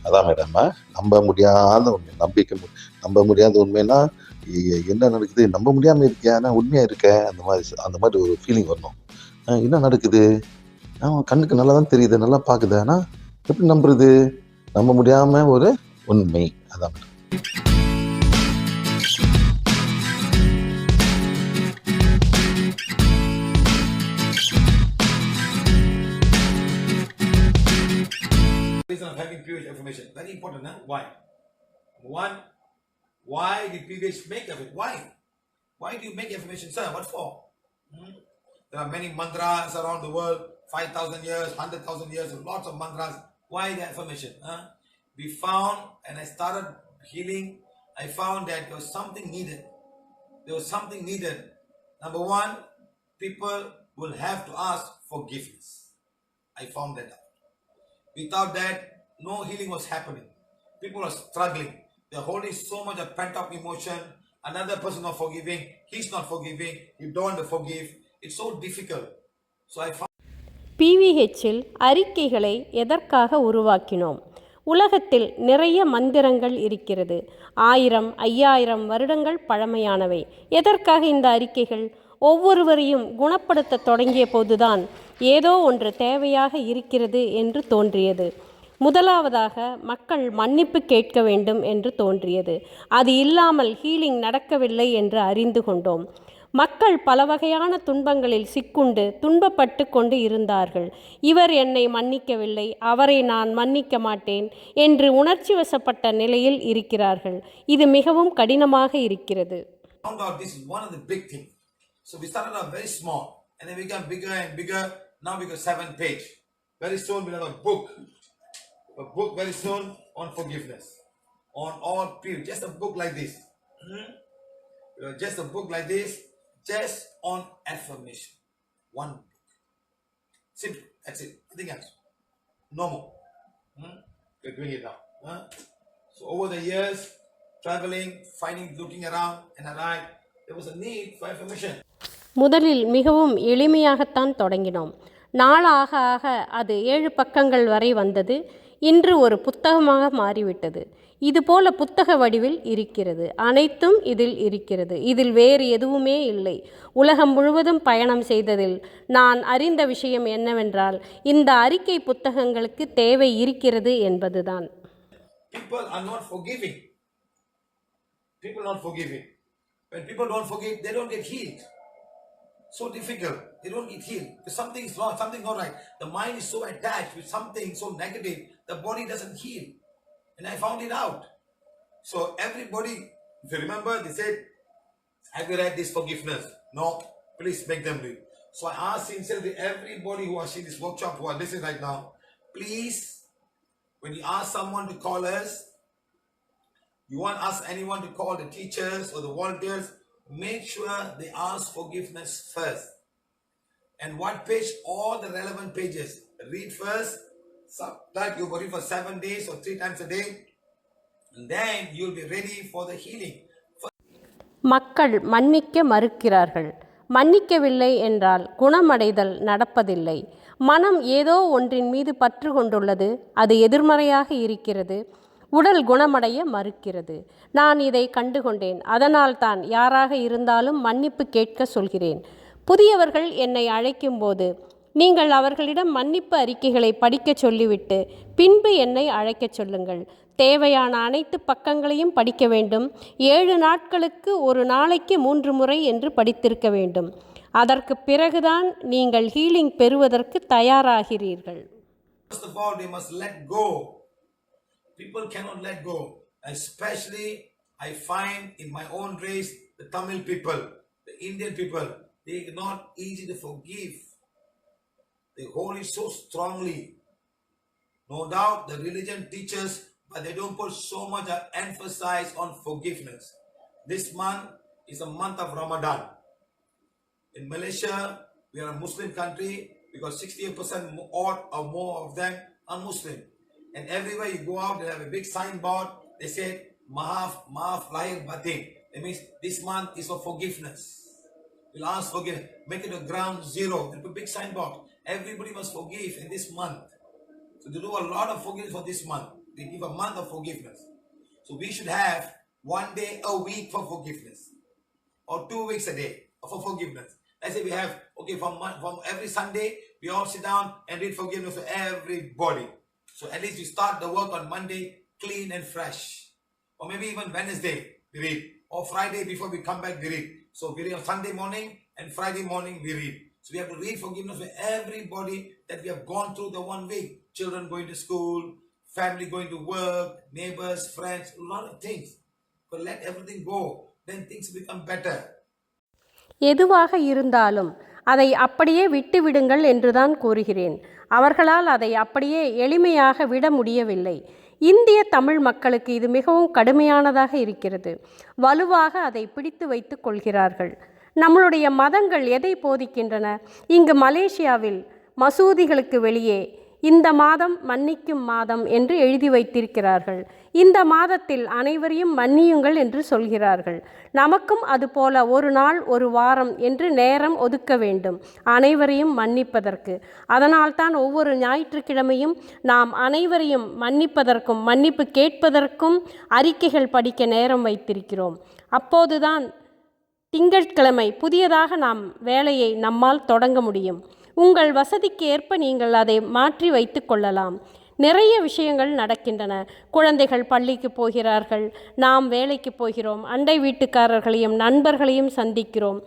அதான் மேடம், நம்ப முடியாத உண்மை, நம்ப முடியாத உண்மைன்னா என்ன நடக்குது, நம்ப முடியாம இருக்கியா, நான் உண்மையா இருக்கேன், அந்த மாதிரி ஒரு ஃபீலிங் வரணும். என்ன நடக்குது, கண்ணுக்கு நல்லா தான் தெரியுது, நல்லா பாக்குது, ஆனா எப்படி நம்புறது, நம்ப முடியாம ஒரு உண்மை. அதான் madam. Reason of having PVH affirmation, very important. Why? One, why did PVH make of it? Why do you make affirmation, sir? What for? There are many mantras around the world, 5,000 years, 100,000 years, lots of mantras. Why the affirmation? We found, and I started healing, I found that there was something needed. There was something needed. Number one, people will have to ask forgiveness. I found that out. Without that, no healing was happening. People are struggling. They're holding so much of pent-up emotion. Another person not forgiving. He's not forgiving. You don't want to forgive. It's so difficult. So I found PVHல் அறிக்கைகளை எதற்காக உருவாக்கினோம்? உலகத்தில் நிறைய மந்திரங்கள் இருக்கிறது. 1000, 5000 வருடங்கள் பழமையானவை. எதற்காக இந்த அறிக்கைகள்? ஒவ்வொருவரையும் குணப்படுத்த தொடங்கிய போதுதான் ஏதோ ஒன்று தேவையாக இருக்கிறது என்று தோன்றியது. முதலாவதாக மக்கள் மன்னிப்பு கேட்க வேண்டும் என்று தோன்றியது. அது இல்லாமல் ஹீலிங் நடக்கவில்லை என்று அறிந்து கொண்டோம். மக்கள் பல வகையான துன்பங்களில் சிக்குண்டு துன்பப்பட்டு கொண்டு இருந்தார்கள். இவர் என்னை மன்னிக்கவில்லை, அவரை நான் மன்னிக்க மாட்டேன் என்று உணர்ச்சி வசப்பட்ட நிலையில் இருக்கிறார்கள். இது மிகவும் கடினமாக இருக்கிறது. So we started out very small and then we became bigger and bigger. Now we got 7 pages. Very soon we'll have a book very soon on forgiveness, on all people. Just a book like this. Just a book like this, just on affirmation. One book. Simple. That's it. Nothing else. No more. We're doing it now. So over the years, traveling, finding, looking around, and arrived, there was a need for affirmation. முதலில் மிகவும் எளிமையாகத்தான் தொடங்கினோம். நாளாக ஆக அது 7 பக்கங்கள் வரை வந்தது. இன்று ஒரு புத்தகமாக மாறிவிட்டது. இதுபோல புத்தக வடிவில் இருக்கிறது. அனைத்தும் இதில் இருக்கிறது. இதில் வேறு எதுவுமே இல்லை. உலகம் முழுவதும் பயணம் செய்ததில் நான் அறிந்த விஷயம் என்னவென்றால், இந்த அறிக்கை புத்தகங்களுக்கு தேவை இருக்கிறது என்பதுதான். People are not forgiving. People not forgiving. When people don't forgive, they don't get healed. So difficult. They don't get healed. Something is wrong, something not right. The mind is so attached with something so negative, the body doesn't heal. And I found it out. So everybody, if you remember, they said, have you read this forgiveness? No, please make them read. So I asked sincerely everybody who are in this workshop, who are listening right now, please, when you ask someone to call us, you want ask anyone to call the teachers or the volunteers, make sure they ask forgiveness first. And what page? All the relevant pages. Read first. Like you read for 7 days or 3 times a day. And then you'll be ready for the healing. மக்கள் மன்னிக்க மறுக்கிறார்கள். மன்னிக்கவில்லை என்றால் குணமடைதல் நடப்பதில்லை. மனம் ஏதோ ஒன்றின் மீது பற்று கொண்டுள்ளது. அது எதிர்மறையாக இருக்கிறது. உடல் குணமடைய மறுக்கிறது. நான் இதை கண்டுகொண்டேன். அதனால் தான் யாராக இருந்தாலும் மன்னிப்பு கேட்க சொல்கிறேன். புதியவர்கள் என்னை அழைக்கும்போது நீங்கள் அவர்களிடம் மன்னிப்பு அறிக்கைகளை படிக்க சொல்லிவிட்டு பின்பு என்னை அழைக்கச் சொல்லுங்கள். தேவையான அனைத்து பக்கங்களையும் படிக்க வேண்டும். 7 நாட்களுக்கு ஒரு நாளைக்கு 3 முறை என்று படித்திருக்க வேண்டும். அதற்கு பிறகுதான் நீங்கள் ஹீலிங் பெறுவதற்கு தயாராகிறீர்கள். First of all, they must let go. People cannot let go. Especially, I find in my own race, the Tamil people, the Indian people, they are not easy to forgive. They hold it so strongly. No doubt, the religion teaches, but they don't put so much emphasis on forgiveness. This month is a month of Ramadan. In Malaysia, we are a Muslim country because 68% or more of them are Muslim. And everywhere you go out, they have a big signboard. They say, Maaf, Lahir Batin. That means this month is for forgiveness. We'll ask forgiveness. Make it a ground zero. They'll put a big signboard. everybody must forgive in this month. So they do a lot of forgiveness for this month. They give a month of forgiveness. So we should have 1 day a week for forgiveness, or 2 weeks a day for forgiveness. Let's say we have, okay, from every Sunday, we all sit down and read forgiveness for everybody. So at least we start the work on Monday clean and fresh. Or maybe even Wednesday we read. Or Friday before we come back we read. So we read on Sunday morning and Friday morning we read. So we have to read forgiveness for everybody that we have gone through the 1 week. Children going to school, family going to work, neighbors, friends, a lot of things. But let everything go. Then things become better. எதுவாக இருந்தாலும் அதை அப்படியே விட்டுவிடுங்கள் என்றுதான் கூறுகிறேன். அவர்களால் அதை அப்படியே எளிமையாக விட முடியவில்லை. இந்திய தமிழ் மக்களுக்கு இது மிகவும் கடுமையானதாக இருக்கிறது. வலுவாக அதை பிடித்து வைத்து கொள்கிறார்கள். நம்மளுடைய மதங்கள் எதை போதிக்கின்றன? இங்கு மலேசியாவில் மசூதிகளுக்கு வெளியே இந்த மாதம் மன்னிக்கும் மாதம் என்று எழுதி வைத்திருக்கிறார்கள். இந்த மாதத்தில் அனைவரையும் மன்னியுங்கள் என்று சொல்கிறார்கள். நமக்கும் அதுபோல ஒரு நாள் ஒரு வாரம் என்று நேரம் ஒதுக்க வேண்டும் அனைவரையும் மன்னிப்பதற்கு. அதனால்தான் ஒவ்வொரு ஞாயிற்றுக்கிழமையும் நாம் அனைவரையும் மன்னிப்பதற்கும் மன்னிப்பு கேட்பதற்கும் அறிக்கைகள் படிக்க நேரம் வைத்திருக்கிறோம். அப்போதுதான் திங்கட்கிழமை புதியதாக நாம் வேலையை நம்மால் தொடங்க முடியும். உங்கள் வசதிக்கு ஏற்ப நீங்கள் அதை மாற்றி வைத்து கொள்ளலாம். நிறைய விஷயங்கள் நடக்கின்றன. குழந்தைகள் பள்ளிக்கு போகிறார்கள், நாம் வேலைக்கு போகிறோம், அண்டை வீட்டுக்காரர்களையும் நண்பர்களையும் சந்திக்கிறோம்.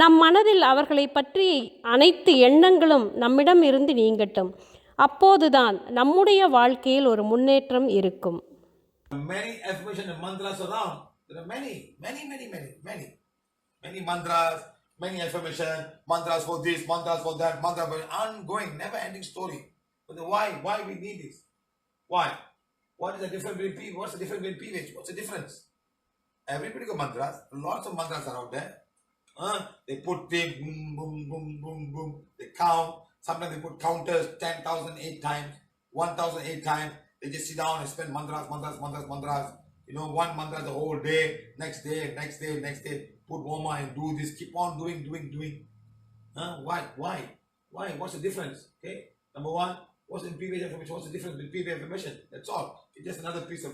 நம் மனதில் அவர்களை பற்றி அனைத்து எண்ணங்களும் நம்மிடம் இருந்து நீங்கட்டும். அப்போதுதான் நம்முடைய வாழ்க்கையில் ஒரு முன்னேற்றம் இருக்கும். Many affirmation and mantras around. There are many mantras, many affirmation, mantras for this, mantras for that, mantras for ongoing, never-ending story. But why we need this? Why? What is the difference between PVH? What's the difference between PVH? What's the difference? Everybody got mantras. Lots of mantras are out there. They put things, boom, boom, boom, boom, boom. They count. Sometimes they put counters 10,000 8 times, 1,000 8 times. They just sit down and spend mantras. You know, one mantra the whole day, next day. Put warmer and do this. Keep on doing. Why? What's the difference? Okay. Number one, what's in PVH affirmation? What's the difference between PVH affirmation? That's all. It's just another piece of.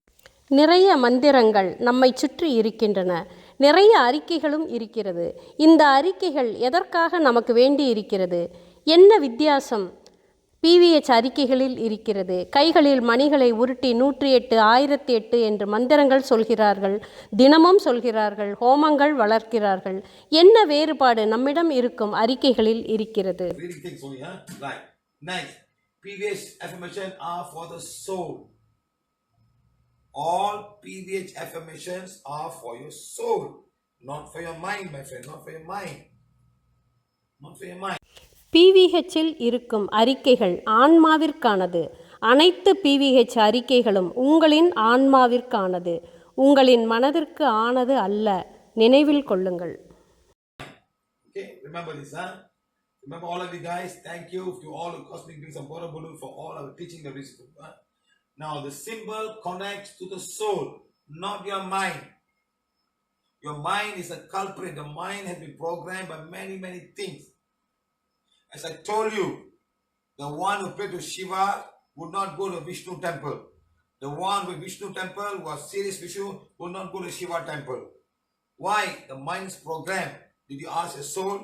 நிறைய மந்திரங்கள் நம்மை சுற்றி இருக்கின்றன. நிறைய அறிக்கைகளும் இருக்கிறது. இந்த அறிக்கைகள் எதற்காக நமக்கு வேண்டி இருக்கிறது? என்ன வித்தியாசம் PVH அறிக்கைகளில் இருக்கிறது? கைகளில் மணிகளை உருட்டி 108 1008 என்று மந்திரங்கள் சொல்கிறார்கள், தினமும் சொல்கிறார்கள், ஹோமங்கள் வளர்க்கிறார்கள். என்ன வேறுபாடு நம்மிடம் இருக்கும் அறிக்கைகளில் இருக்கிறது? Right. Next, PVH affirmation are for the soul. All PVH affirmations are for your soul, not for your mind, my friend. Not for your mind. PVHல் இருக்கும் அறிக்கைகள் ஆன்மாவிற்கானது. அனைத்து PVH அறிக்கைகளும் உங்களின் ஆன்மாவிற்கானது, உங்களின் மனதிற்கு ஆனது அல்ல. நினைவில் கொள்ளுங்கள். Okay, remember this, huh? Remember all of you guys. Thank you to all the cosmic beings of Borobudur for all our teaching that we spoke. Now the symbol connects to the soul, not your mind. Your mind is a culprit. The mind has been programmed by many things. As I told you, the one who prayed to Shiva would not go to Vishnu temple. The one with Vishnu temple, who was serious Vishnu, would not go to Shiva temple. Why? The mind's programmed. Did you ask your soul?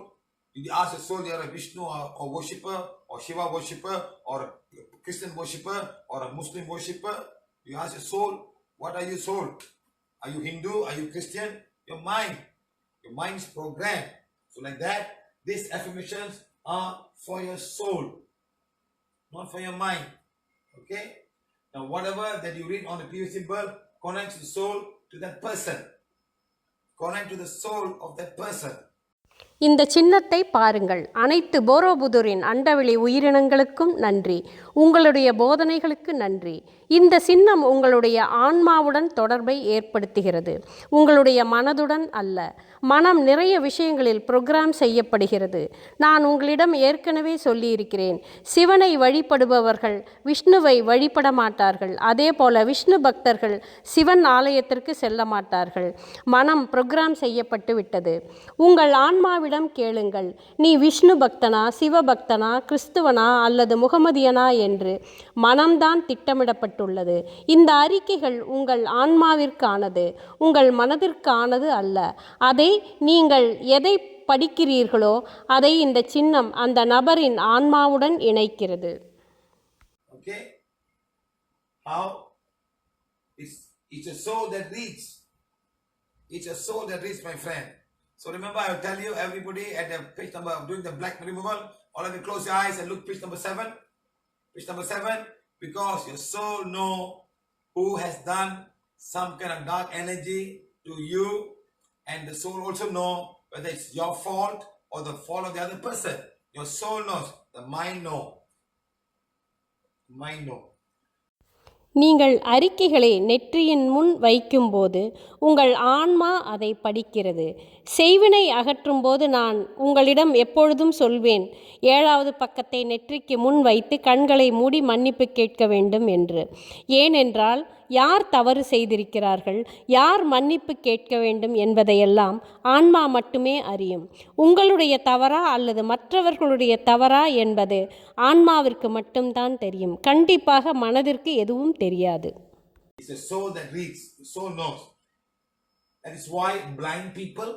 Did you ask your soul you are a Vishnu or worshipper, or Shiva worshipper, or a Christian worshipper, or a Muslim worshipper? You ask your soul, what are you soul? Are you Hindu? Are you Christian? Your mind. Your mind's programmed. So like that, these affirmations are for your soul, not for your mind. Okay? Now whatever that you read on the PVH symbol connects the soul to that person. Connect to the soul of that person. இந்த சின்னத்தை பாருங்கள். அனைத்து போரோபுதூரின் அண்டவெளி உயிரினங்களுக்கும் நன்றி. உங்களுடைய போதனைகளுக்கு நன்றி. இந்த சின்னம் உங்களுடைய ஆன்மாவுடன் தொடர்பை ஏற்படுத்துகிறது, உங்களுடைய மனதுடன் அல்ல. மனம் நிறைய விஷயங்களில் புரோகிராம் செய்யப்படுகிறது. நான் உங்களிடம் ஏற்கனவே சொல்லியிருக்கிறேன், சிவனை வழிபடுபவர்கள் விஷ்ணுவை வழிபட மாட்டார்கள். அதே போல விஷ்ணு பக்தர்கள் சிவன் ஆலயத்திற்கு செல்ல மாட்டார்கள். மனம் புரோகிராம் செய்யப்பட்டு விட்டது. உங்கள் ஆன்மாவில் ஆன்மாவிடம் கேளுங்கள், நீ விஷ்ணு பக்தனா, சிவபக்தனா, கிறிஸ்துவனா அல்லது முகமதியனா என்று மனம்தான் திட்டமிடப்பட்டுள்ளது. இந்த அறிக்கைகள் உங்கள் ஆன்மாவிற்கானது, உங்கள் மனதிற்கானது அல்ல. அதை நீங்கள் எதை படிக்கிறீர்களோ அதை இந்த சின்னம் அந்த நபரின் ஆன்மாவுடன் இணைக்கிறது. Okay? How? It's a soul that reads. It's a soul that reads, my friend. So remember, I will tell you, everybody at the page number, doing the black removal, all of you close your eyes and look page number 7. Page number 7, because your soul know who has done some kind of dark energy to you, and the soul also know whether it's your fault or the fault of the other person. Your soul knows. The mind know. Mind know. நீங்கள் அறிக்கைகளை நெற்றியின் முன் வைக்கும்போது உங்கள் ஆன்மா அதை படிக்கிறது. செய்வினை அகற்றும்போது நான் உங்களிடம் எப்பொழுதும் சொல்வேன், 7வது பக்கத்தை நெற்றிக்கு முன் வைத்து கண்களை மூடி மன்னிப்பு கேட்க வேண்டும் என்று. ஏனென்றால் யார் தவறு செய்திருக்கிறார்கள், யார் மன்னிப்பு கேட்க வேண்டும் என்பதையெல்லாம் ஆன்மா மட்டுமே அறியும். உங்களுடைய தவறா அல்லது மற்றவர்களுடைய தவறா என்பது ஆன்மாவிற்கு மட்டும்தான் தெரியும். கண்டிப்பாக மனதிற்கு எதுவும் தெரியாது. It's a soul that reads. The soul knows. That is why blind people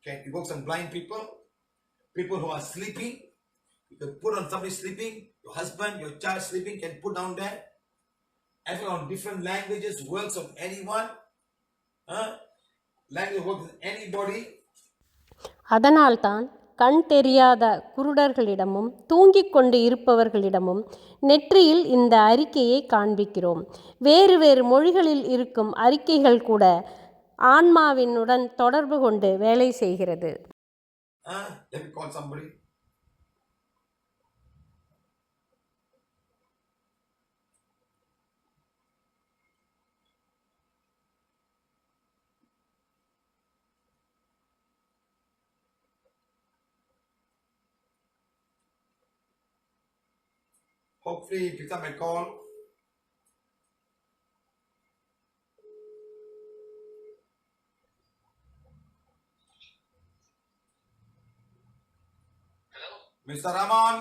can evoke some blind people, people who are sleeping. You can put on somebody sleeping, your husband, your child sleeping, can put down there. And on different languages, works of anyone. Language works with anybody. அதனால்தான் கண் தெரியாத குருடர்களிடமும் தூங்கிக் கொண்டு இருப்பவர்களிடமும் நெற்றியில் இந்த அறிக்கையை காண்பிக்கிறோம். வேறு வேறு மொழிகளில் இருக்கும் அறிக்கைகள் கூட ஆன்மாவினுடன் தொடர்பு கொண்டு வேலை செய்கிறது. Let me call somebody. Hopefully he picks up my call. Hello? Mr. Raman,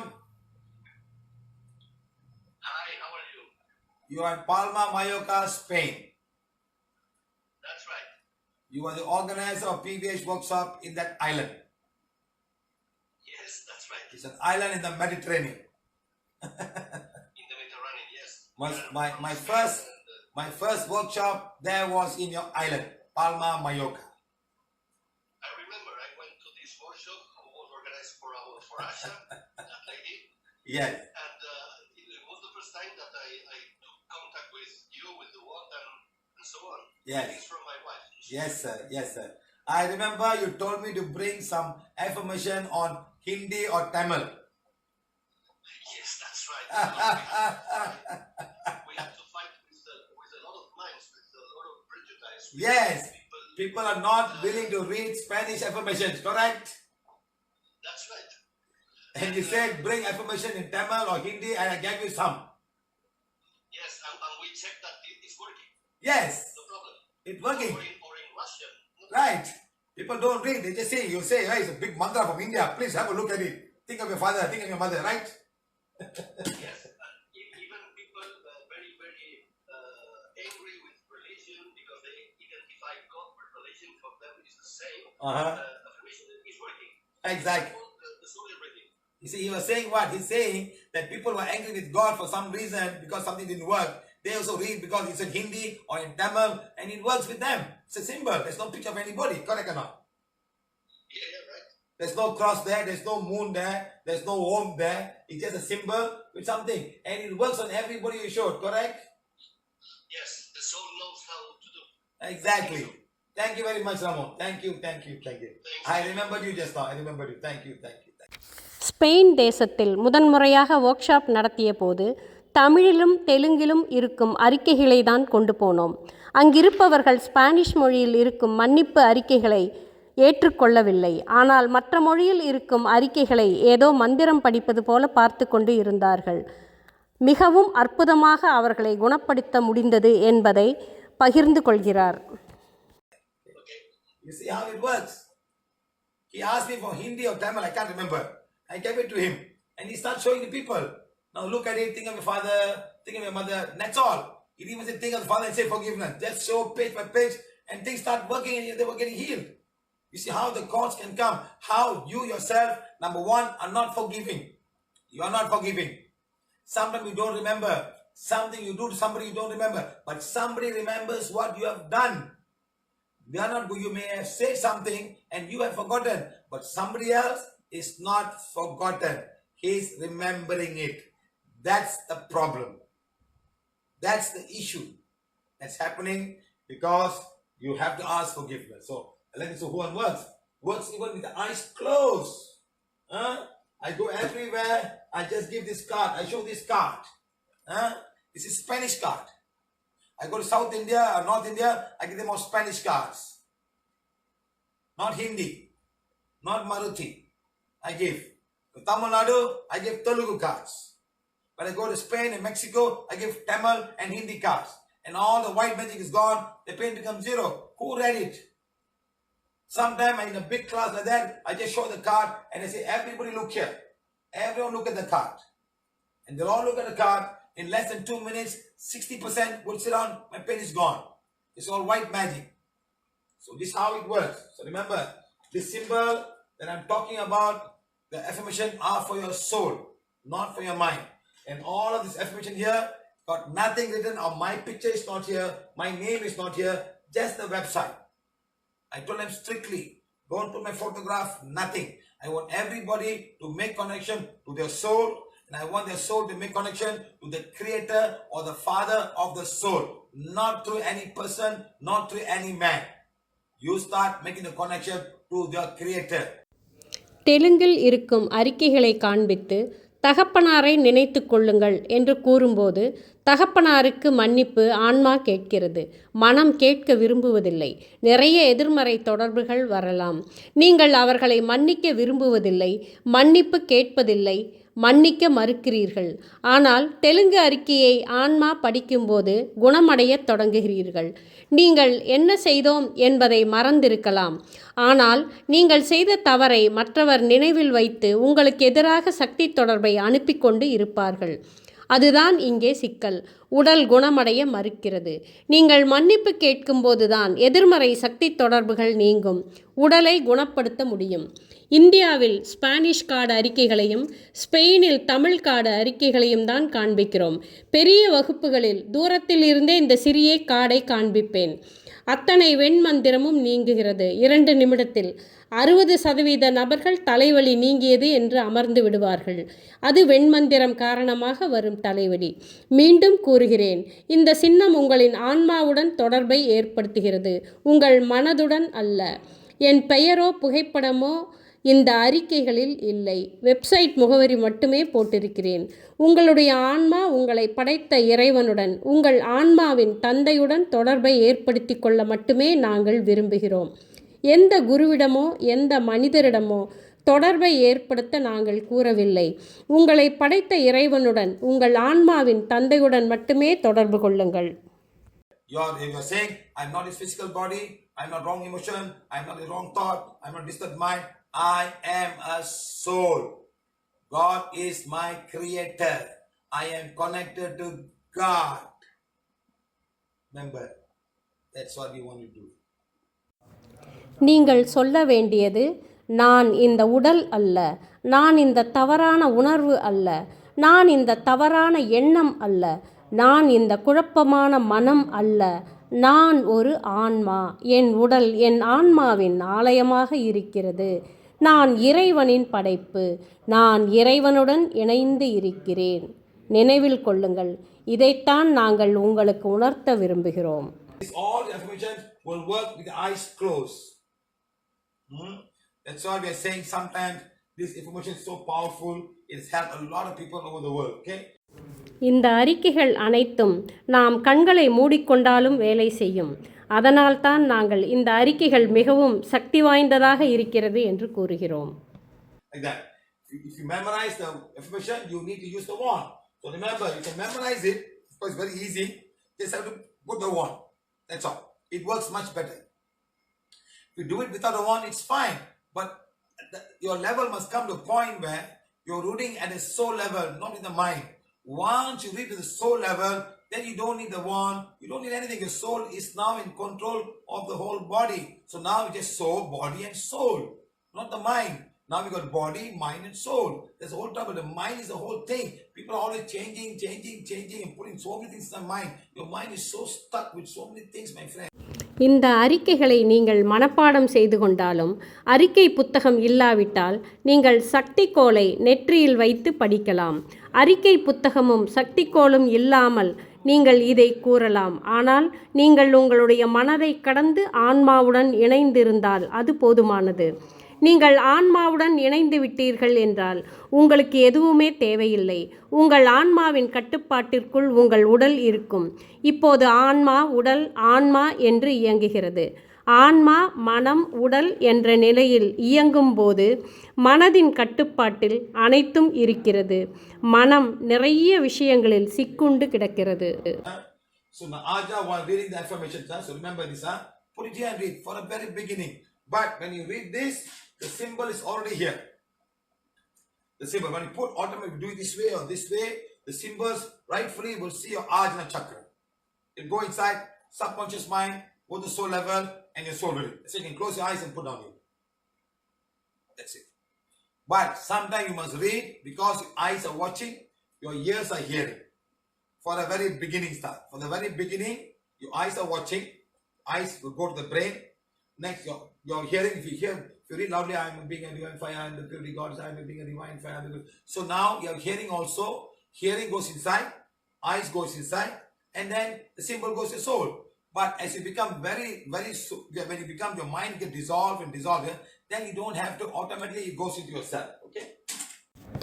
Hi, how are you? you are in Palma, Mallorca, Spain. That's right. You are the organizer of PVH workshop in that island. Yes, that's right. It's an island in the Mediterranean. In the Mediterranean, yes. My first workshop there was in your island, Palma, Mallorca. I remember I went to this workshop who was organized for Asha, that lady, Yes, and it was the first time that I took contact with you, with the work and so on. Yes. It's from my wife. yes, sir. Yes, sir. I remember you told me to bring some affirmation on Hindi or Tamil. Yes, that's right. We have to fight with a lot of minds, with a lot of prejudice. with Yes. People. People are not willing to read Spanish affirmations, correct? That's right. And you said bring affirmation in Tamil or Hindi, and I gave you some. Yes, and we checked that it's working. Yes, No problem. it's working. Or in Russian. No Right. People don't read, they just say, you say, hey, it's a big mantra from India. Please have a look at it. Think of your father, think of your mother, right? Yes, even people very, very angry with religion because they identify God with religion, for them is the same. Affirmation is working. Exactly. The soul is reading. You see, he was saying what? He's saying that people were angry with God for some reason because something didn't work. They also read because it's in Hindi or in Tamil and it works with them. It's a symbol. There's no picture of anybody. Correct or not? Yeah, right. There's no cross there. There's no moon there. There's no home there. It's just a symbol with something. And it works on everybody you showed. Correct? Yes, the soul knows how to do. Exactly. Thank you very much, Ramon. Thank you. Thanks. I remembered you just now. I remembered you. Thank you. Spain தேசத்தில் முதன்முறையாக work shop நடத்திய போது தமிழிலும் தெலுங்கிலும் இருக்கும் அறிக்கைகளை தான் கொண்டு போனோம். அங்கிருப்பவர்கள் ஸ்பானிஷ் மொழியில் இருக்கும் மன்னிப்பு அறிக்கைகளை ஏற்றுக்கொள்ளவில்லை. ஆனால் மற்ற மொழியில் இருக்கும் அறிக்கைகளை ஏதோ மந்திரம் படிப்பது போல பார்த்து கொண்டு இருந்தார்கள். மிகவும் அற்புதமாக அவர்களை குணப்படுத்த முடிந்தது என்பதை பகிர்ந்து கொள்கிறார். You see how it works? He asked me for Hindi or Tamil, I can't remember. I gave it to him. And he started showing the people. Now look at it, think of your father, think of your mother. That's all. He didn't even say think of the father and say forgiveness. Just show page by page and things start working and they were getting healed. You see how the cause can come. How you yourself, number one, are not forgiving. You are not forgiving. Sometimes you don't remember. Something you do to somebody you don't remember. But somebody remembers what you have done. They are not, you may have said something and you have forgotten. But somebody else is not forgotten. He is remembering it. That's the problem. That's the issue that's happening because you have to ask forgiveness. So, let me see who one works. Works even with the eyes closed. I go everywhere. I just give this card. I show this card. This is Spanish card. I go to South India or North India. I give them all Spanish cards. Not Hindi. Not Maruthi. I give. To Tamil Nadu, I give Telugu cards. When I go to Spain and Mexico, I give Tamil and Hindi cards. And all the white magic is gone. The pain becomes zero. Who read it? Sometime in a big class like that, I just show the card and I say, everybody look here. Everyone look at the card. And they'll all look at the card. In less than 2 minutes, 60% will sit down. My pain is gone. It's all white magic. So this is how it works. So remember, this symbol that I'm talking about, the affirmation are for your soul, not for your mind. And all of this affirmation here got nothing written, or my picture is not here, my name is not here, just the website. I told them strictly, don't put my photograph, nothing. I want everybody to make connection to their soul, and I want their soul to make connection to the creator or the father of the soul, not through any person, not through any man. You start making the connection to the creator. தெலுங்கில் இருக்கும் அறிக்கைகளை காண்பித்து தகப்பனாரை நினைத்து கொள்ளுங்கள் என்று கூறும்போது தகப்பனாருக்கு மன்னிப்பு ஆன்மா கேட்கிறது, மனம் கேட்க விரும்புவதில்லை. நிறைய எதிர்மறை தொடர்புகள் வரலாம். நீங்கள் அவர்களை மன்னிக்க விரும்புவதில்லை, மன்னிப்பு கேட்பதில்லை, மன்னிக்க மறுக்கிறீர்கள். ஆனால் தெலுங்கு அறிக்கையை ஆன்மா படிக்கும்போது குணமடையத் தொடங்குகிறீர்கள். நீங்கள் என்ன செய்தோம் என்பதை மறந்திருக்கலாம். ஆனால் நீங்கள் செய்த தவறை மற்றவர் நினைவில் வைத்து உங்களுக்கு எதிராக சக்தி தொடர்பை அனுப்பி கொண்டு இருப்பார்கள். அதுதான் இங்கே சிக்கல். உடல் குணமடைய மறுக்கிறது. நீங்கள் மன்னிப்பு கேட்கும்போதுதான் எதிர்மறை சக்தி தொடர்புகள் நீங்கும், உடலை குணப்படுத்த முடியும். இந்தியாவில் ஸ்பானிஷ் கார்டு அறிக்கைகளையும் ஸ்பெயினில் தமிழ் கார்டு அறிக்கைகளையும் தான் காண்பிக்கிறோம். பெரிய வகுப்புகளில் தூரத்தில் இருந்தே இந்த சிறிய கார்டை காண்பிப்பேன். அத்தனை வெண்மந்திரமும் நீங்குகிறது 2 நிமிடத்தில். 60% நபர்கள் தலைவலி நீங்கியது என்று அமர்ந்து விடுவார்கள். அது வெண்மந்திரம் காரணமாக வரும் தலைவலி. மீண்டும் கூறுகிறேன், இந்த சின்னம் உங்களின் ஆன்மாவுடன் தொடர்பை ஏற்படுத்துகிறது, உங்கள் மனதுடன் அல்ல. என் பெயரோ புகைப்படமோ இந்த அறிக்கைகளில் இல்லை. வெப்சைட் முகவரி மட்டுமே போட்டிருக்கிறேன். உங்களுடைய ஆன்மா உங்களை படைத்த இறைவனுடன், உங்கள் ஆன்மாவின் தந்தையுடன் தொடர்பை ஏற்படுத்தி கொள்ள மட்டுமே நாங்கள் விரும்புகிறோம். எந்த குருவிடமோ எந்த மனிதரிடமோ தொடர்பை ஏற்படுத்த நாங்கள் கூறவில்லை. உங்களை படைத்த இறைவனுடன், உங்கள் ஆன்மாவின் தந்தையுடன் மட்டுமே தொடர்பு கொள்ளுங்கள். You're saying, I'm not his physical body, I'm not wrong emotion, I'm not the wrong thought, I'm not disturbed mind. I am a soul. God is my creator. I am connected to God. Remember, that's what you want to do. நீங்கள் சொல்ல வேண்டியது, நான் இந்த உடல் அல்ல, நான் இந்த தவறான உணர்வு அல்ல, நான் இந்த தவறான எண்ணம் அல்ல, நான் இந்த குழப்பமான மனம் அல்ல, நான் ஒரு ஆன்மா. என் உடல் என் ஆன்மாவின் ஆலயமாக இருக்கிறது. நான் இறைவனின் படைப்பு. நான் இறைவனுடன் இணைந்து இருக்கிறேன். நினைவில் கொள்ளுங்கள், இதைத்தான் நாங்கள் உங்களுக்கு உணர்த்த விரும்புகிறோம். All the affirmations will work with the eyes closed. That's why we are saying sometimes this information is so powerful. It has helped a lot of people over the world. Okay? இந்த அறிக்கைகள் அனைத்தும் நாம் கண்களை மூடிக்கொண்டாலும் வேலை செய்யும். அதனால்தான் நாங்கள் இந்த அறிக்கைகள் மிகவும் சக்தி வாய்ந்ததாக இருக்கிறது என்று கூறுகிறோம். Like that. If you memorize the information, you need to use the wand. So remember, you can memorize it. It's very easy. Just have to put the wand. That's all. It works much better. If you do it without a wand, it's fine. But your level must come to a point where you're rooting at a soul level, not in the mind. Once you reach to the soul level, then you don't need the wand, you don't need anything. Your soul is now in control of the whole body. So now it's just soul, body and soul, not the mind. Now we got body, mind and soul. That's the whole trouble. The mind is the whole thing. People are always changing and putting so many things in their mind. Your mind is so stuck with so many things, my friend. இந்த அறிக்கைகளை நீங்கள் மனப்பாடம் செய்து கொண்டாலும் அறிக்கை புத்தகம் இல்லாவிட்டால் நீங்கள் சக்திக்கோலை நெற்றியில் வைத்து படிக்கலாம். அறிக்கை புத்தகமும் சக்திக்கோலும் இல்லாமல் நீங்கள் இதை கூறலாம். ஆனால் நீங்கள் உங்களுடைய மனதை கடந்து ஆன்மாவுடன் இணைந்திருந்தால் அது போதுமானது. நீங்கள் ஆன்மாவுடன் இணைந்து விட்டீர்கள் என்றால் உங்களுக்கு எதுவுமே தேவையில்லை. உங்கள் ஆன்மாவின் கட்டுப்பாட்டிற்குள் உங்கள் உடல் இருக்கும். இப்போது ஆன்மா, உடல், ஆன்மா என்று இயங்குகிறது. ஆன்மா, மனம், உடல் என்ற நிலையில் இயங்கும் போது மனதின் கட்டுப்பாட்டில் அனைத்தும் இருக்கிறது. மனம் நிறைய விஷயங்களில் சிக்குண்டு கிடக்கிறது. So now Aja was reading the affirmation, so remember this, put it here and read for the very beginning. But when you read this, the symbol is already here. The symbol, when you put automatically do it this way or this way, the symbols rightfully will see your Ajna chakra. It go inside subconscious mind, go to soul level, and your soul will. So you can close your eyes and put down here. That's it. But sometimes you must read because your eyes are watching, your ears are hearing. For the very beginning start. For the very beginning, your eyes are watching, eyes will go to the brain. Next, your hearing, if you read loudly, I am being a divine fire, and the purity gods, I am being a divine fire. So now your hearing also, hearing goes inside, eyes goes inside, and then the symbol goes to soul. But as you become when you become, your mind get dissolved, then you don't have to automatically, it goes into yourself. Okay?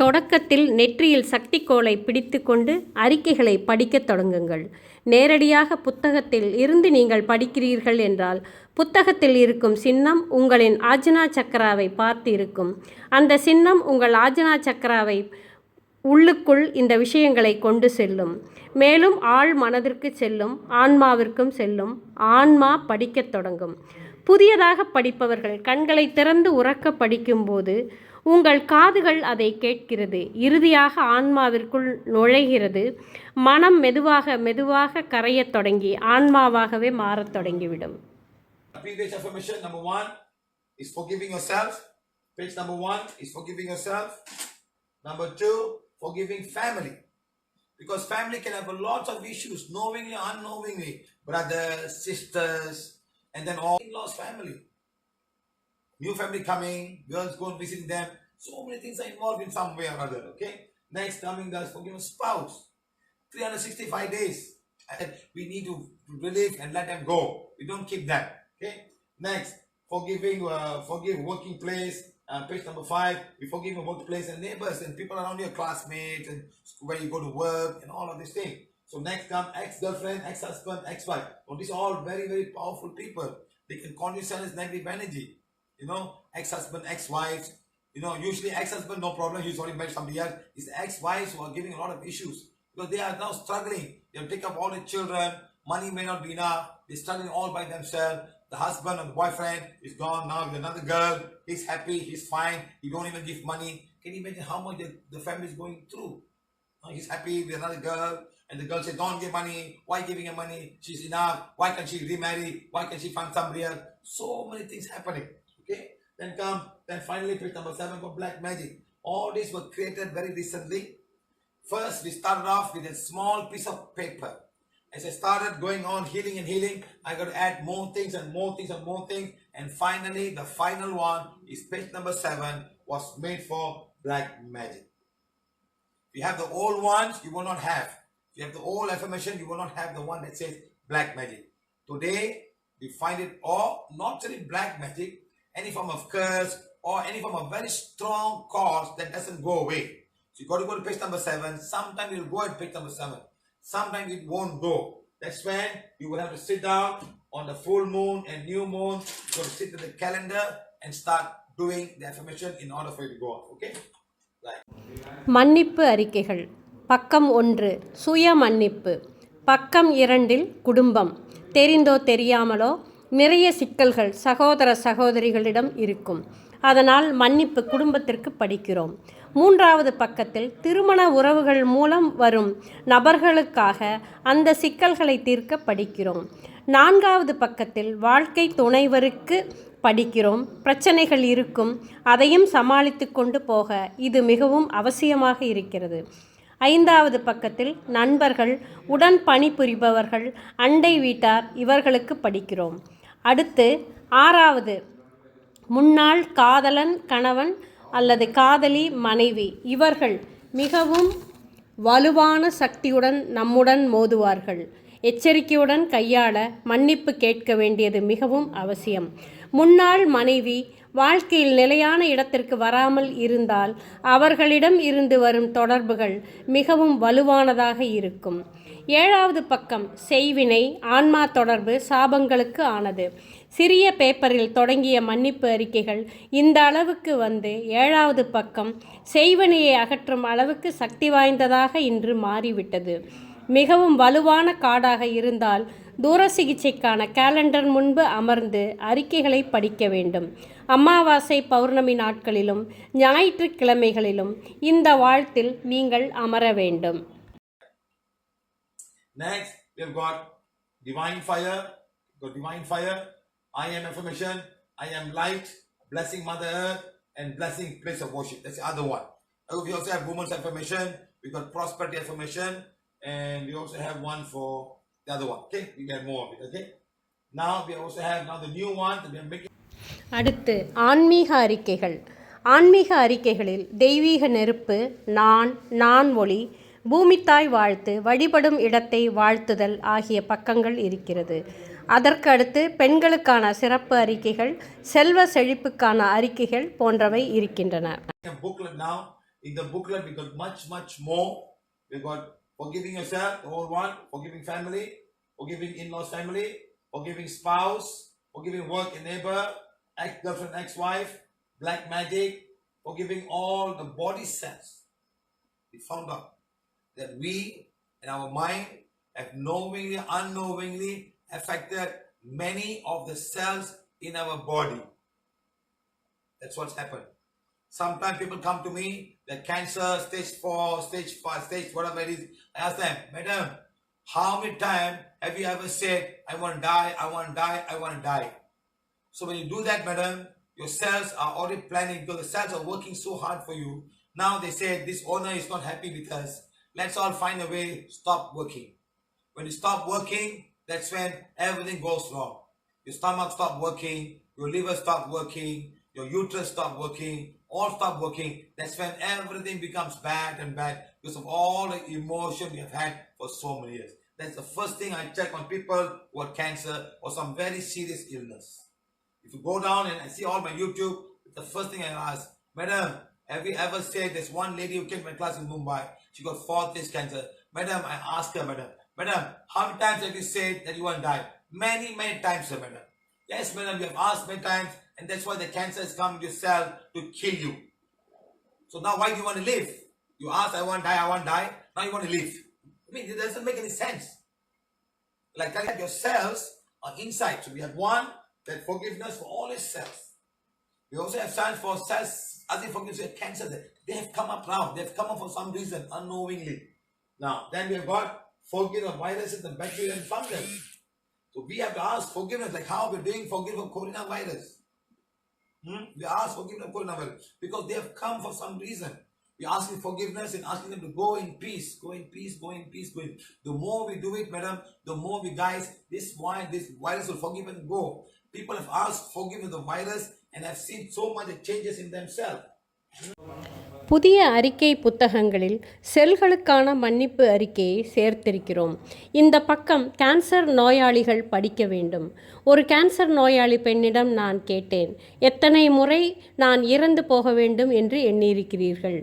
தொடக்கத்தில் நெற்றியில் சக்திக்கோலை பிடித்து கொண்டு அறிக்கைகளை படிக்கத் தொடங்குங்கள். நேரடியாக புத்தகத்தில் இருந்து நீங்கள் படிக்கிறீர்கள் என்றால் புத்தகத்தில் இருக்கும் சின்னம் உங்களின் ஆஜ்னா சக்கராவை பார்த்து இருக்கும். அந்த சின்னம் உங்கள் ஆஜ்னா சக்கராவை உள்ளுக்குள் இந்த விஷயங்களை கொண்டு செல்லும். மேலும் ஆழ் மனதிற்கு செல்லும், ஆன்மாவிற்கும் செல்லும். ஆன்மா படிக்கத் தொடங்கும். புதியதாக படிப்பவர்கள் கண்களை திறந்து உறக்க படிக்கும்போது உங்கள் காதுகள் அதை கேட்கிறது. இறுதியாக ஆன்மாவிற்குள் நுழைகிறது. மனம் மெதுவாக கரையத் தொடங்கி ஆன்மாவாகவே மாறத் தொடங்கிவிடும். Previous affirmation number 1 is forgiving yourself. Page number 1 is forgiving yourself. Number 2, forgiving family. Because family can have lots of issues, knowingly, unknowingly. Brothers, sisters, and then all in-laws family. New family coming, girls go and visit them. So many things are involved in some way or other. Okay. Next, coming does forgiving spouse. 365 days. And we need to release and let them go. We don't keep them. Okay. Next, forgive working place. Page number 5. We forgive your workplace and neighbors and people around your classmates and where you go to work and all of these things. So next come ex-girlfriend, ex-husband, ex-wife. Well, these are all very, very powerful people. They can condition as negative energy. You know, ex-husband, ex-wives. You know, usually ex-husband, no problem. He's already met somebody else. It's the ex-wives who are giving a lot of issues. Because they are now struggling. They'll take up all the children. Money may not be enough. They're struggling all by themselves. The husband or the boyfriend is gone now with another girl. He's happy. He's fine. He don't even give money. Can you imagine how much the family is going through? He's happy with another girl. And the girl says, don't give money. Why giving her money? She's enough. Why can't she remarry? Why can't she find somebody else? So many things happening. Okay. Then finally, page number 7 for black magic. All these were created very recently. First, we started off with a small piece of paper. As I started going on healing, I got to add more things. And finally, the final one is page number 7 was made for black magic. If you have the old ones, you will not have. If you have the old affirmation, you will not have the one that says black magic. Today, we find it all, not only black magic, any form of curse or any form of very strong cause that doesn't go away. So you got to go to page number 7. Sometimes it will go at page number 7. Sometimes it won't go. That's when you will have to sit down on the full moon and new moon. You got to sit with the calendar and start doing the affirmation in order for you to go on. Okay? Right. மன்னிப்பு அறிக்கைகள். பக்கம் 1 சுய மன்னிப்பு. பக்கம் 2 குடும்பம். தெரிந்தோ தெரியாமலோ நிறைய சிக்கல்கள் சகோதர சகோதரிகளிடம் இருக்கும். அதனால் மன்னிப்பு குடும்பத்திற்கு படிக்கிறோம். 3வது பக்கத்தில் திருமண உறவுகள் மூலம் வரும் நபர்களுக்காக அந்த சிக்கல்களை தீர்க்க படிக்கிறோம். 4வது பக்கத்தில் வாழ்க்கை துணைவருக்கு படிக்கிறோம். பிரச்சனைகள் இருக்கும், அதையும் சமாளித்து கொண்டு போக இது மிகவும் அவசியமாக இருக்கிறது. 5வது பக்கத்தில் நண்பர்கள், உடன் பணிபுரிபவர்கள், அண்டை வீட்டார் இவர்களுக்கு படிக்கிறோம். அடுத்து 6வது முன்னாள் காதலன் கணவன் அல்லது காதலி மனைவி, இவர்கள் மிகவும் வலுவான சக்தியுடன் நம்முடன் மோதுவார்கள். எச்சரிக்கையுடன் கையாள மன்னிப்பு கேட்க வேண்டியது மிகவும் அவசியம். முன்னாள் மனைவி வாழ்க்கையில் நிலையான இடத்திற்கு வராமல் இருந்தால் அவர்களிடம் இருந்து வரும் தொடர்புகள் மிகவும் வலுவானதாக இருக்கும். 7வது பக்கம் செய்வினை, ஆன்மா தொடர்பு சாபங்களுக்கு ஆனது. சிறிய பேப்பரில் தொடங்கிய மன்னிப்பு அறிக்கைகள் இந்த அளவுக்கு வந்து 7வது பக்கம் செய்வினையை அகற்றும் அளவுக்கு சக்தி வாய்ந்ததாக இன்று மாறிவிட்டது. மிகவும் வலுவான கார்டாக இருந்தால் தூர சிகிச்சைக்கான கேலண்டர் முன்பு அமர்ந்து அறிக்கைகளை படிக்க வேண்டும். அமாவாசை பௌர்ணமி நாட்களிலும் ஞாயிற்றுக்கிழமைகளிலும் இந்த வாழ்த்தில் நீங்கள் அமர வேண்டும். Next, we have got divine fire. I am affirmation. I am light. Blessing Mother Earth and blessing place of worship. That's the other one. We also have women's affirmation. We got prosperity affirmation, and we also have one for the other one. Okay, we get more of it. Okay. Now we also have the new one that we are making. அடுத்து ஆன்மீக அறிக்கைகள். ஆன்மீக அறிக்கைகளில் தெய்வீக நெருப்பு, நான் ஒளி, பூமித்தாய் வாழ்த்து, வழிபடும் இடத்தை வாழ்த்துதல் ஆகிய பக்கங்கள் இருக்கிறது. அதற்கு அடுத்து பெண்களுக்கான சிறப்பு அறிக்கைகள், செல்வ செழிப்புக்கான அறிக்கைகள் போன்றவை இருக்கின்றன. Booklet now. In the booklet we got much more. We got forgiving yourself, the whole one, forgiving family, forgiving in-laws family, forgiving spouse, forgiving work and neighbor, ex-girlfriend, ex-wife, black magic, forgiving all the body cells. We found out that we in our mind have knowingly, unknowingly affected many of the cells in our body. That's what's happened. Sometimes people come to me, they're cancer, stage 4, stage 5, stage whatever it is. I ask them, Madam, how many times have you ever said, I want to die, I want to die, I want to die? So when you do that, madam, your cells are already planning because the cells are working so hard for you. Now they say, this owner is not happy with us. Let's all find a way, stop working. When you stop working, that's when everything goes wrong. Your stomach stops working, your liver stops working, your uterus stops working, all stop working. That's when everything becomes bad and bad because of all the emotion you have had for so many years. That's the first thing I check on people who have cancer or some very serious illness. If you go down and I see all my YouTube, the first thing I ask, Madam, have you ever said there's one lady who came to my class in Mumbai, she got 4th-stage cancer. Madam, I asked her, Madam, how many times have you said that you want to die? Many times, sir, madam. Yes, madam, you have asked many times, and that's why the cancer has come to your cell to kill you. So now why do you want to live? You asked, I want to die, now you want to live. I mean, it doesn't make any sense. Like that, your cells are inside. So we have one, that forgiveness for all his cells. We also have signs for cells, as if forgiveness of cancer. They have come up now. They have come up for some reason, unknowingly. Now, then we have got forgiveness of viruses and bacteria and fungus. So we have to ask forgiveness, like how we're doing forgiveness of coronavirus. We ask forgiveness of coronavirus because they have come for some reason. We ask for forgiveness and asking them to go in peace, go in peace, go in peace, go in. The more we do it, madam, the more we guys, this virus will forgive and go. People have asked forgiveness of the virus and have seen so much changes in themselves. புதிய அறிக்கை புத்தகங்களில் செல்களுக்கான மன்னிப்பு அறிக்கையை சேர்த்திருக்கிறோம். இந்த பக்கம் cancer நோயாளிகள் படிக்க வேண்டும். ஒரு கேன்சர் நோயாளி பெண்ணிடம் நான் கேட்டேன், எத்தனை முறை நான் இறந்து போக வேண்டும் என்று எண்ணியிருக்கிறீர்கள்?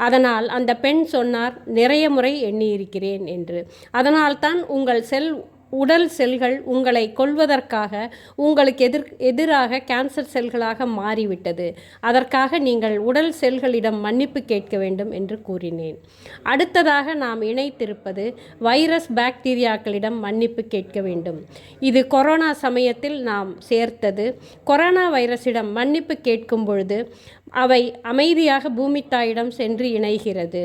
அதனால் அந்த பெண் சொன்னார், நிறைய முறை எண்ணியிருக்கிறேன் என்று. அதனால்தான் உங்கள் செல் உடல் செல்கள் உங்களை கொல்வதற்காக உங்களுக்கு எதிராக கேன்சர் செல்களாக மாறிவிட்டது. அதற்காக நீங்கள் உடல் செல்களிடம் மன்னிப்பு கேட்க வேண்டும் என்று கூறினேன். அடுத்ததாக நாம் இணைத்திருப்பது வைரஸ் பாக்டீரியாக்களிடம் மன்னிப்பு கேட்க வேண்டும். இது கொரோனா சமயத்தில் நாம் சேர்த்தது. கொரோனா வைரஸிடம் மன்னிப்பு கேட்கும் பொழுது அவை அமைதியாக பூமி தாயிடம் சென்று இணைகிறது.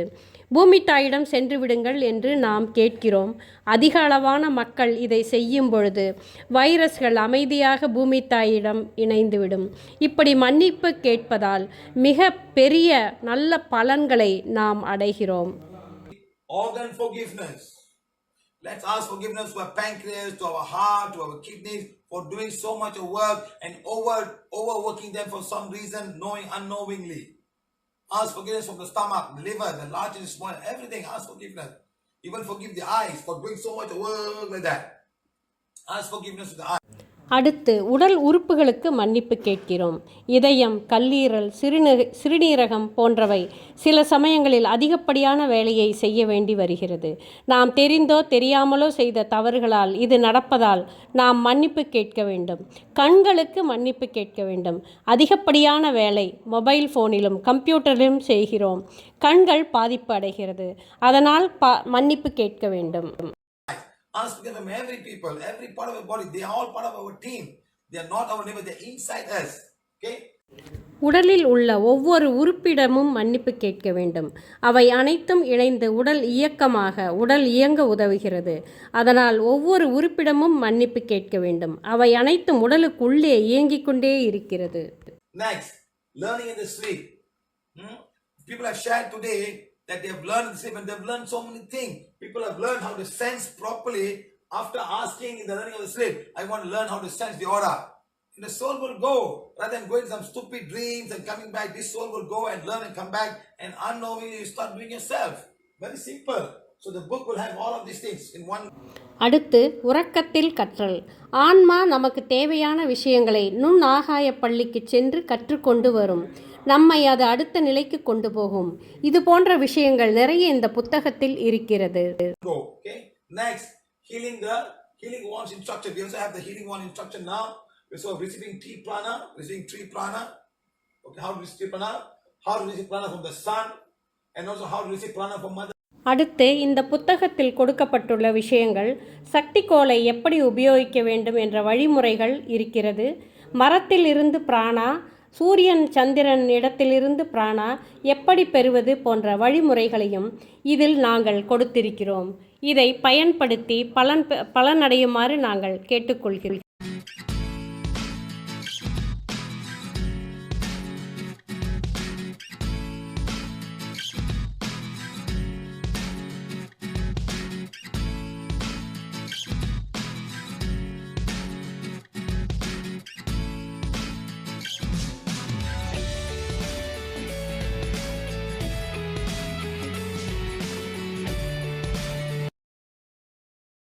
பூமி தாயிடம் சென்று விடுங்கள் என்று நாம் கேட்கிறோம். அதிக அளவான மக்கள் இதை செய்யும் பொழுது வைரஸ்கள் அமைதியாக பூமி தாயிடம் இணைந்துவிடும். இப்படி மன்னிப்பு கேட்பதால் மிக பெரிய நல்ல பலன்களை நாம் அடைகிறோம். Organ forgiveness. Let's ask forgiveness to our pancreas, to our heart, to our kidneys for doing so much of work and overworking them for some reason, knowing unknowingly. Ask forgiveness from the stomach, the liver, the large and small, everything. Ask forgiveness. Even forgive the eyes for doing so much work like that. Ask forgiveness to the eyes. அடுத்து உடல் உறுப்புகளுக்கு மன்னிப்பு கேட்கிறோம். இதயம், கல்லீரல், சிறுநீரகம் போன்றவை சில சமயங்களில் அதிகப்படியான வேலையை செய்ய வேண்டி வருகிறது. நாம் தெரிந்தோ தெரியாமலோ செய்த தவறுகளால் இது நடப்பதால் நாம் மன்னிப்பு கேட்க வேண்டும். கண்களுக்கு மன்னிப்பு கேட்க வேண்டும். அதிகப்படியான வேலை மொபைல் ஃபோனிலும் கம்ப்யூட்டரிலும் செய்கிறோம். கண்கள் பாதிப்பு அடைகிறது. அதனால் மன்னிப்பு கேட்க வேண்டும். Ask forgiveness from every people, every part of our body. They are all part of our team. They are not our neighbor. They are inside us. Okay? உடலில் உள்ள ஒவ்வொரு உறுப்பிடமும் மன்னிப்பு கேட்க வேண்டும். அவை அனைத்தும் இணைந்து உடல் இயங்க உதவுகிறது. அதனால் ஒவ்வொரு உறுப்பிடமும் மன்னிப்பு கேட்க வேண்டும். அவை அனைத்தும் உடலுக்குள்ளே இயங்கிக் கொண்டே இருக்கிறது. Next, learning in the sleep. People have shared today that they have learned in the sleep and they have learned so many things. People have learned how to sense properly after asking in the learning of the sleep. I want to learn how to sense the aura. And the soul will go. Rather than going to some stupid dreams and coming back, this soul will go and learn and come back and unknowingly you start doing yourself. Very simple. So the book will have all of these things in one. அடுத்து உறக்கத்தில் கற்றல். ஆன்மா நமக்கு தேவையான விஷயங்களை ஆகாய பள்ளிக்கு சென்று கற்றுக்கொண்டு வரும். நம்மை அது அடுத்த நிலைக்கு கொண்டு போகும். இது போன்ற விஷயங்கள் நிறைய இந்த புத்தகத்தில் இருக்கிறது. Okay. Next, healing wand instruction. We also have the healing wand instruction now. So receiving tree prana. Okay, how to receive prana? How to receive prana from the sun, and also how to receive prana from mother. அடுத்து இந்த புத்தகத்தில் கொடுக்கப்பட்டுள்ள விஷயங்கள் சக்தி கோலை எப்படி உபயோகிக்க வேண்டும் என்ற வழிமுறைகள் இருக்கிறது. மரத்தில் இருந்து பிராணா, சூரியன் சந்திரன் இடத்திலிருந்து பிராணா எப்படி பெறுவது போன்ற வழிமுறைகளையும் இதில் நாங்கள் கொடுத்திருக்கிறோம். இதை பயன்படுத்தி பலனடையுமாறு நாங்கள் கேட்டுக்கொள்கிறோம்.